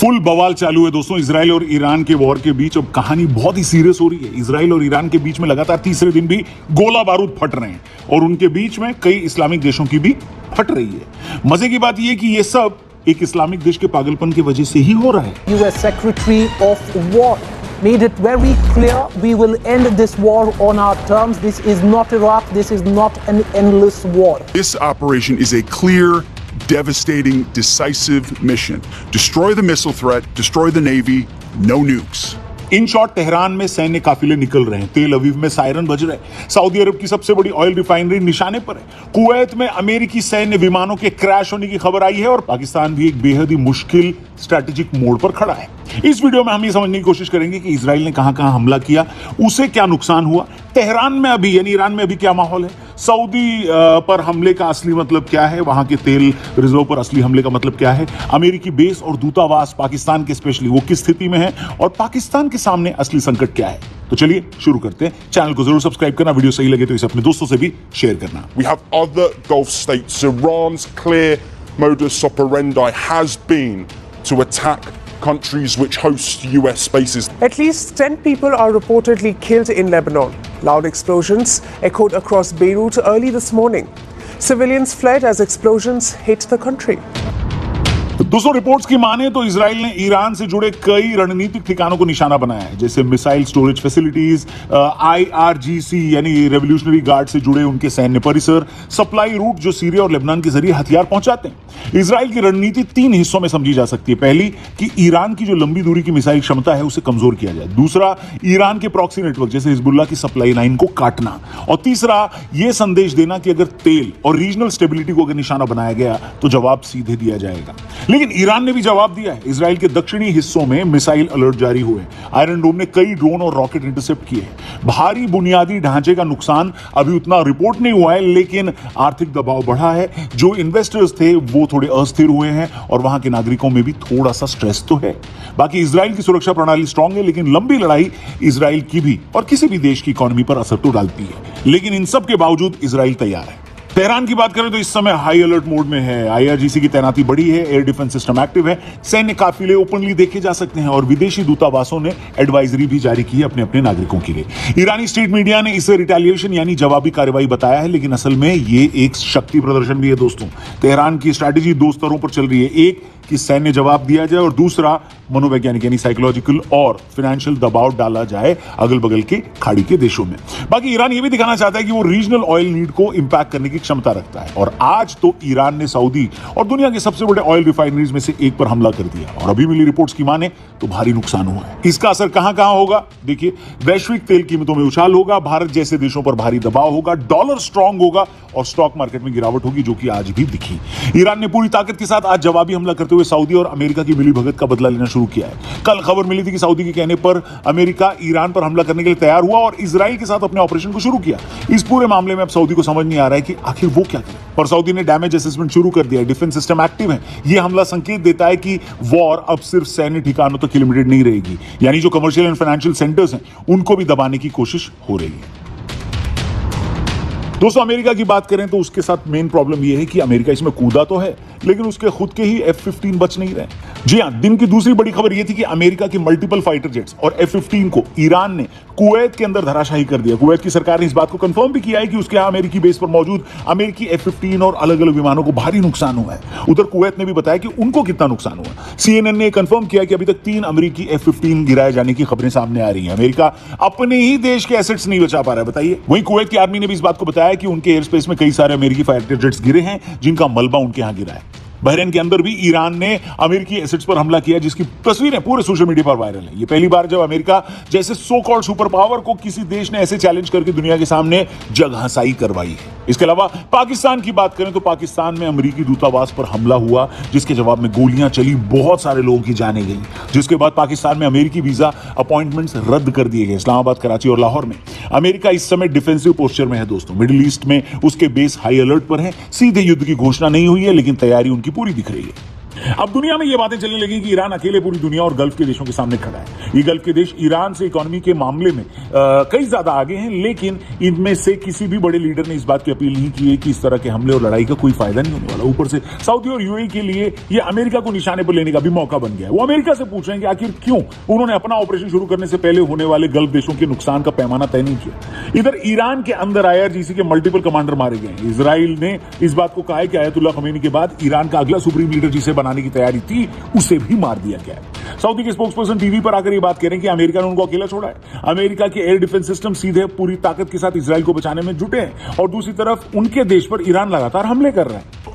Full बवाल चालू है दोस्तों इजराइल और ईरान के वॉर के बीच। अब कहानी बहुत ही सीरियस हो रही है। इजराइल और ईरान के बीच में लगातार तीसरे दिन भी गोला बारूद फट रहे हैं और उनके बीच में कई इस्लामिक देशों की भी फट रही है। मजे की बात यह कि ये सब एक इस्लामिक देश के पागलपन की वजह से ही हो रहा है। US Secretary of War made it very clear we will end this war on our terms. This is not Iraq. This is not an endless war. This operation is a clear, devastating, decisive mission. Destroy the missile threat, destroy the Navy, no nukes. In short Tehran में सैन्य काफिले निकल रहे हैं, तेल अवीव में siren बज रहे हैं, सऊदी अरब की सबसे बड़ी ऑयल रिफाइनरी निशाने पर है, कुवैत में अमेरिकी सैन्य विमानों के क्रैश होने की खबर आई है और पाकिस्तान भी एक बेहद ही मुश्किल स्ट्रैटेजिक मोड़ पर खड़ा है। इस वीडियो में हम ये समझने की कोशिश करेंगे कि इजराइल ने कहां कहां हमला किया, उसे क्या नुकसान हुआ, तेहरान में अभी यानी ईरान में अभी क्या माहौल है, सऊदी पर हमले का असली मतलब क्या है, वहां के तेल रिजर्व पर असली हमले का मतलब क्या है, अमेरिकी बेस और दूतावास पाकिस्तान के स्पेशली वो किस स्थिति में है और पाकिस्तान के सामने असली संकट क्या है। तो चलिए शुरू करते हैं। चैनल को जरूर सब्सक्राइब करना, वीडियो सही लगे तो इसे अपने दोस्तों से भी शेयर करना। We have other Gulf states. Iran's clear modus operandi has been to attack countries which host US bases. At least 10 people are reportedly killed in Lebanon. Loud explosions echoed across Beirut early this morning. Civilians fled as explosions hit the country. दोस्तों reports की माने तो Israel ने Iran से जुड़े कई रणनीतिक ठिकानों को निशाना बनाया है, जैसे मिसाइल स्टोरेज फैसिलिटीज, IRGC यानी रेवोल्यूशनरी गार्ड से जुड़े उनके सैन्य परिसर, सप्लाई रूट जो सीरिया और लेबनान के जरिए हथियार पहुंचाते हैं। इजराइल की रणनीति तीन हिस्सों में समझी जा सकती है। पहली कि ईरान की जो लंबी दूरी की मिसाइल क्षमता है उसे कमजोर किया जाए, दूसरा ईरान के प्रॉक्सी नेटवर्क जैसे हिजबुल्लाह की सप्लाई लाइन को काटना, और तीसरा यह संदेश देना कि अगर तेल और रीजनल स्टेबिलिटी को अगर निशाना बनाया गया तो जवाब सीधे दिया जाएगा। लेकिन ईरान ने भी जवाब दिया है। इजराइल के दक्षिणी हिस्सों में मिसाइल अलर्ट जारी हुए, आयरन डोम ने कई ड्रोन और रॉकेट इंटरसेप्ट किए हैं। भारी बुनियादी ढांचे का नुकसान अभी उतना रिपोर्ट नहीं हुआ है, लेकिन आर्थिक दबाव बढ़ा है। जो इन्वेस्टर्स थे वो थोड़े अस्थिर हुए हैं और वहां के नागरिकों में भी थोड़ा सा स्ट्रेस तो है। बाकी इजराइल की सुरक्षा प्रणाली स्ट्रांग है, लेकिन लंबी लड़ाई इजराइल की भी और किसी भी देश की इकोनॉमी पर असर तो डालती है। लेकिन इन सब के बावजूद इजराइल तैयार है। तेहरान की बात करें तो इस समय हाई अलर्ट मोड में है। IRGC की तैनाती बढ़ी है, एयर डिफेंस सिस्टम एक्टिव है, सैन्य काफिले ओपनली देखे जा सकते हैं और विदेशी दूतावासों ने एडवाइजरी भी जारी की है अपने अपने नागरिकों के लिए। ईरानी स्टेट मीडिया ने इसे रिटेलिएशन यानी जवाबी कार्रवाई बताया है, लेकिन असल में ये एक शक्ति प्रदर्शन भी है दोस्तों। तेहरान की स्ट्रैटेजी दो स्तरों पर चल रही है, एक कि सैन्य जवाब दिया जाए और दूसरा मनोवैज्ञानिक यानी साइकोलॉजिकल और फाइनेंशियल दबाव डाला जाए अगल बगल के खाड़ी के देशों में। बाकी ईरान ये भी दिखाना चाहता है कि वो रीजनल ऑयल नीड को इंपैक्ट करने की क्षमता रखता है और आज तो ईरान ने सऊदी और दुनिया के सबसे बड़े ऑयल रिफाइनरीज में से एक पर हमला कर दिया और अभी मिली रिपोर्ट्स की माने तो भारी नुकसान हुआ है। इसका असर कहां कहां होगा देखिए, वैश्विक तेल कीमतों में उछाल होगा, भारत जैसे देशों पर भारी दबाव होगा, डॉलर स्ट्रांग होगा और स्टॉक मार्केट में गिरावट होगी, जो कि आज भी दिखी। ईरान ने पूरी ताकत के साथ आज जवाबी हमला करते हुए सऊदी और अमेरिका की मिलीभगत का बदला लेना शुरू किया है। कल खबर मिली थी कि सऊदी के कहने पर अमेरिका ईरान पर हमला करने के लिए तैयार हुआ और इजराइल के साथ अपने ऑपरेशन को शुरू किया। इस पूरे मामले में अब सऊदी को समझ नहीं आ रहा है कि आखिर वो क्या करे, और सऊदी ने डैमेज असेसमेंट शुरू कर दिया है। डिफेंस सिस्टम एक्टिव है। यह हमला संकेत देता है कि वॉर अब सिर्फ सैन्य ठिकानों तक लिमिटेड नहीं रहेगी, यानी जो कमर्शियल एंड फाइनेंशियल सेंटर्स हैं उनको भी दबाने की कोशिश हो रही है। दोस्तों अमेरिका की बात करें तो उसके साथ मेन प्रॉब्लम यह है कि अमेरिका इसमें कूदा तो है, लेकिन उसके खुद के ही F-15 बच नहीं रहे। जी हां, दिन की दूसरी बड़ी खबर यह थी कि अमेरिका की मल्टीपल फाइटर जेट्स और F-15 को ईरान ने कुवैत के अंदर धराशायी कर दिया। कुवैत की सरकार ने इस बात को कंफर्म भी किया है कि उसके यहां अमेरिकी बेस पर मौजूद अमेरिकी F-15 और अलग अलग विमानों को भारी नुकसान हुआ है। उधर कुवैत ने भी बताया कि उनको कितना नुकसान हुआ। CNN ने कंफर्म किया कि अभी तक 3 अमेरिकी F-15 गिराए जाने की खबरें सामने आ रही हैं। अमेरिका अपने ही देश के एसेट्स नहीं बचा पा रहा है, बताइए। वहीं कुवैत की आर्मी ने भी इस बात को बताया कि उनके एयर स्पेस में कई सारे अमेरिकी फाइटर जेट्स गिरे हैं, जिनका मलबा उनके यहां गिरा है। बहरीन के अंदर भी ईरान ने अमेरिकी एसेट्स पर हमला किया, जिसकी तस्वीरें पूरे सोशल मीडिया पर वायरल है। ये पहली बार जब अमेरिका जैसे सो कॉल्ड सुपर पावर को किसी देश ने ऐसे चैलेंज करके दुनिया के सामने जगहंसाई करवाई है। इसके अलावा पाकिस्तान की बात करें तो पाकिस्तान में अमेरिकी दूतावास पर हमला हुआ, जिसके जवाब में गोलियां चली, बहुत सारे लोगों की जानें गई, जिसके बाद पाकिस्तान में अमेरिकी वीजा अपॉइंटमेंट्स रद्द कर दिए गए। इस्लामाबाद, कराची और लाहौर में अमेरिका इस समय डिफेंसिव पोस्चर में है दोस्तों। मिडिल ईस्ट में उसके बेस हाई अलर्ट पर है। सीधे युद्ध की घोषणा नहीं हुई है, लेकिन तैयारी उनकी पूरी दिख रही है। अब दुनिया में ये बातें चलने लगी कि ईरान अकेले पूरी दुनिया और गल्फ के देशों के सामने खड़ा है। ये गल्फ के देश ईरान से इकोनॉमी के मामले में कई ज्यादा आगे हैं, लेकिन इनमें से किसी भी बड़े लीडर ने इस बात की अपील नहीं की है कि इस तरह के हमले और लड़ाई का कोई फायदा नहीं होने वाला। ऊपर से सऊदी और यूएई के लिए ये अमेरिका को निशाने पर लेने का भी मौका बन गया है। वो अमेरिका से पूछ रहे हैं कि आखिर क्यों उन्होंने अपना ऑपरेशन शुरू करने से पहले होने वाले गल्फ देशों के नुकसान का पैमाना तय नहीं किया। इधर ईरान के अंदर आईआरजीसी के मल्टीपल कमांडर मारे गए हैं। इजराइल ने इस बात को कहा है कि आयतुल्लाह खमीनी के बाद ईरान का अगला सुप्रीम लीडर जिसे बनाने की तैयारी थी उसे भी मार दिया गया है। सऊदी के स्पोक्सपर्सन टीवी पर आकर ये बात कह रहे हैं कि अमेरिका ने उनको अकेला छोड़ा है। अमेरिका के एयर डिफेंस सिस्टम सीधे पूरी ताकत के साथ इजराइल को बचाने में जुटे हैं और दूसरी तरफ उनके देश पर ईरान लगातार हमले कर रहा है।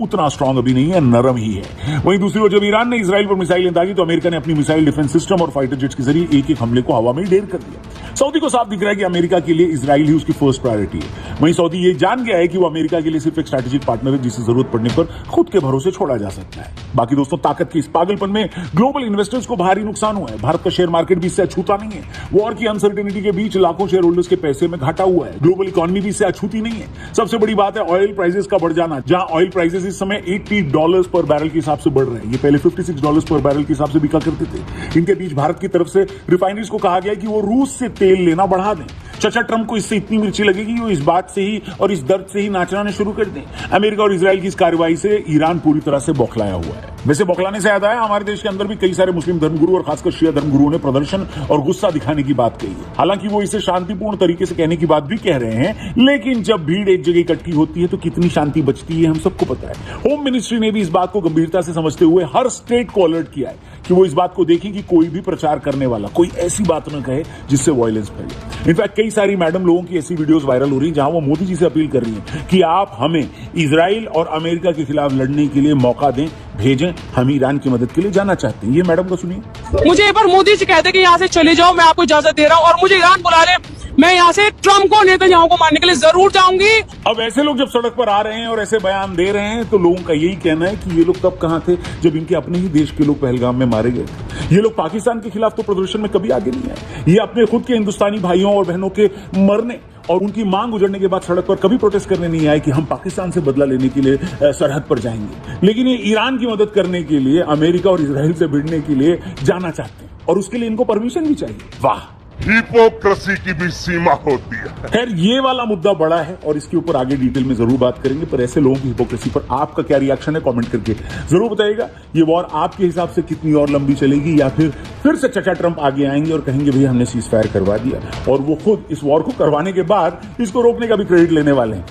उतना स्ट्रांग अभी नहीं है, नरम ही है। वहीं दूसरी ओर जब ईरान ने इजराइल पर मिसाइलें दागी तो अमेरिका ने अपनी मिसाइल डिफेंस सिस्टम और फाइटर जेट्स के जरिए एक एक हमले को हवा में ढेर कर दिया। सऊदी को साफ दिख रहा है कि अमेरिका के लिए इजराइल ही उसकी फर्स्ट प्रायोरिटी है। वहीं सऊदी ये जान गया है कि वो अमेरिका के लिए सिर्फ एक स्ट्रैटेजिक पार्टनर है जिसे जरूरत पड़ने पर खुद के भरोसे छोड़ा जा सकता है। बाकी दोस्तों, ताकत के इस पागलपन में ग्लोबल इन्वेस्टर्स को भारी नुकसान हुआ है। भारत का शेयर मार्केट भी इससे अछूता नहीं है। वॉर की अनसर्टेनिटी के बीच लाखों शेयर होल्डर्स के पैसे में घाटा हुआ है। ग्लोबल इकोनॉमी भी इससे अछूती नहीं है। सबसे बड़ी बात है ऑयल प्राइसेस का बढ़ जाना। जहां ऑयल प्राइसेस इस समय $80 पर बैरल के हिसाब से बढ़ रहे हैं, ये पहले $56 पर बैरल के हिसाब से बिका करते थे। इनके बीच भारत की तरफ से रिफाइनरीज को कहा गया कि वो रूस से तेल लेना बढ़ा दें। चाचा ट्रंप को इससे इतनी मिर्ची लगेगी कि वो इस बात से ही और इस दर्द से ही नाचना शुरू कर दें। अमेरिका और इजराइल की इस कार्रवाई से ईरान पूरी तरह से बौखलाया हुआ है। वैसे बौखलाने से याद आया, हमारे देश के अंदर भी कई सारे मुस्लिम धर्मगुरु और खासकर शिया धर्मगुरुओं ने प्रदर्शन और गुस्सा दिखाने की बात कही है। हालांकि वो इसे शांतिपूर्ण तरीके से कहने की बात भी कह रहे हैं, लेकिन जब भीड़ एक जगह इकट्ठी होती है तो कितनी शांति बचती है हम सबको पता है। होम मिनिस्ट्री ने भी इस बात को गंभीरता से समझते हुए हर स्टेट को अलर्ट किया है कि वो इस बात को देखें कि कोई भी प्रचार करने वाला कोई ऐसी बात न कहे जिससे वायलेंस फैले। इनफैक्ट कई सारी मैडम लोगों की ऐसी वीडियोस वायरल हो रही हैं जहां वो मोदी जी से अपील कर रही हैं कि आप हमें इजराइल और अमेरिका के खिलाफ लड़ने के लिए मौका दें, भेजें, हम ईरान की मदद के लिए जाना चाहते हैं। ये मैडम को सुनिए। मुझे एक बार मोदी जी कहते कि यहाँ से चले जाओ, मैं आपको इजाजत दे रहा हूँ, और मुझे ईरान बुला ले, मैं यहाँ से ट्रम्प को नेतन्याहू को मारने के लिए जरूर जाऊंगी। अब ऐसे लोग जब सड़क पर आ रहे हैं और ऐसे बयान दे रहे हैं तो लोगों का यही कहना है कि ये लोग तब कहां थे जब इनके अपने ही देश के लोग पहलगाम में मारे गए थे। ये लोग पाकिस्तान के खिलाफ तो प्रदर्शन में कभी आगे नहीं आए। ये अपने खुद के हिंदुस्तानी भाइयों और बहनों के मरने और उनकी मांग उजड़ने के बाद सड़क पर कभी प्रोटेस्ट करने नहीं आए कि हम पाकिस्तान से बदला लेने के लिए सरहद पर जाएंगे। लेकिन ये ईरान की मदद करने के लिए, अमेरिका और इजराइल से भिड़ने के लिए जाना चाहते हैं और उसके लिए इनको परमिशन भी चाहिए। वाह, हिपोक्रेसी की भी सीमा होती है। खैर, ये वाला मुद्दा बड़ा है और इसके ऊपर आगे डिटेल में जरूर बात करेंगे, पर ऐसे लोगों की हिपोक्रेसी पर आपका क्या रिएक्शन है कमेंट करके जरूर बताइएगा। ये वॉर आपके हिसाब से कितनी और लंबी चलेगी, या फिर से चाचा ट्रंप आगे आएंगे और कहेंगे भैया हमने सीज फायर करवा दिया, और वो खुद इस वॉर को करवाने के बाद इसको रोकने का भी क्रेडिट लेने वाले हैं।